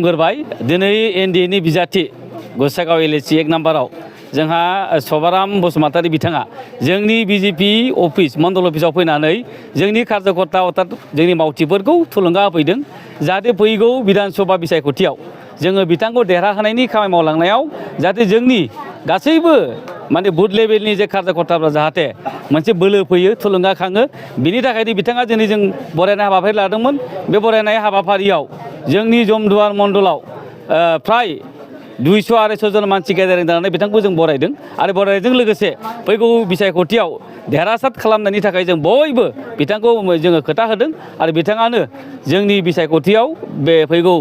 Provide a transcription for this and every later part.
बुंग्रोबाय दिनै एनडिएनि बिजाथि गसाइगाव एलएसि 1 नाम्बाराव जोंहा सभाराम बसुमतारी बिथाङा जोंनि बिजेपि अफिस मण्डल अफिसाव फैनानै जोंनि कार्यकर्ता अर्थात जोंनि मावथिफोरखौ थुलुंगा होफैदों जाहाथे फैगौ विधानसभा बिसायख'थियाव जोङो बिथांखौ देरहाहोनायनि खामानि मावलांनायाव जाहाथे जोंनि गासैबो माने बुथ लेभेलनि जे कार्यकर्ताफ्रा जाहाथे मोनसे बोलो फैयो थुलुंगाखाङो बिनि थाखायनो बिथाङा दिनै जों बरायनाय हाबाफारि लादोंमोन बे बरायनाय हाबाफारियाव जोंनि जमदुवार मण्डलाव फ्राय 200-250 जन मानसि गेजेरजों जानानै बिथांखौ जों बरायदों आरो बरायनायजों लोगोसे फैगौ बिसायख'थियाव देरहासार खालामनायनि थाखाय जों बयबो बिथांखौ जोङो खोथा होदों आरो बिथाङानो जोंनि बिसायख'थियाव बे फैगौ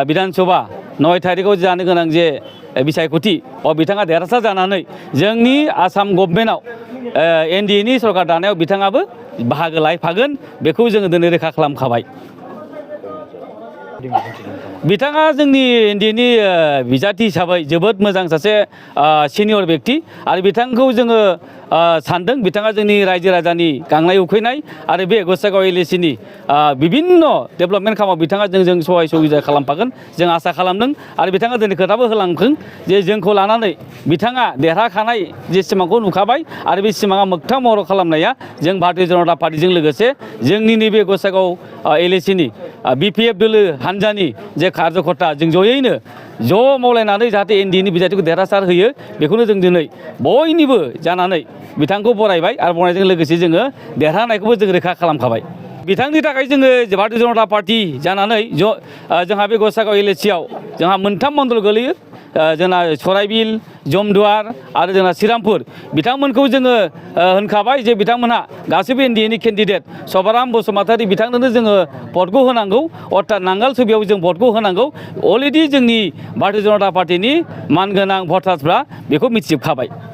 विधानसभा 9 थारिखआव जानो गोनां जे बिसायख'थि बिथाङा देरहासार जानानै जोंनि आसाम गभर्नमेन्टआव एनडिएनि सरकार दानायाव बिथाङाबो बाहागो लाफागोन बेखौ जोङो दिनै रोखा खालामखाबाय। बिथाङा जोंनि एनडिएनि बिजाथि हिसाबै जोबोद मोजां सासे सिनियर बेक्ति आरो बिथांखौ जोङो सानदों बिथाङा जोंनि रायजो राजानि गांनाय उखैनाय आरो बे गसाइगाव एलएसिनि बिभिन्न डेभेलपमेन्ट खामानियाव बिथाङा जोंजों सहाय सुबिदा खालामफागोन जों आसा खालामदों आरो बिथाङा दिनै खोथाबो होलांदों जे जोंखौ लानानै बिथाङा देरहाखानाय जे सिमांखौ नुखाबाय आरो बे सिमाङा मोगथां महर खालामनाया जों भारतीय जनता पार्टीजों लोगोसे जोंनि नैबे गसाइगाव एलएसिनि बिपिएफ दोलो हान्जानि जे कार्यकर्ता जों जयैनो ज' मावलायनानै जाहाथे एनडिएनि बिजाथिखौ देरहासार होयो बेखौनो जों दिनै बयनिबो जानानै बिथांखौ बरायबाय आरो बरायनायजों लोगोसे जोङो देरहानायखौबो जों रोखा खालामखाबाय। बिथांनि थाखाय जोङो भारतीय जनता पार्टी जानानै जोंहा बे गसाइगाव एलएसियाव जोंहा 3 मण्डल गोलैयो जोंना सराइबिल जमदुवार आरो जोंना श्रीरामपुर बिथांमोनखौ जोङो होनखाबाय जे बिथांमोनहा गासैबो एनडिएनि केन्डिडेट सभाराम बसुमतारी बिथांनोनो जोङो भटखौ होनांगौ अर्थात नांगाल सुबियाव जों भटखौ होनांगौ अलरेडि जोंनि भारतीय जनता पार्टीनि मानगोनां भटार्सफ्रा बेखौ मिथिजोबखाबाय।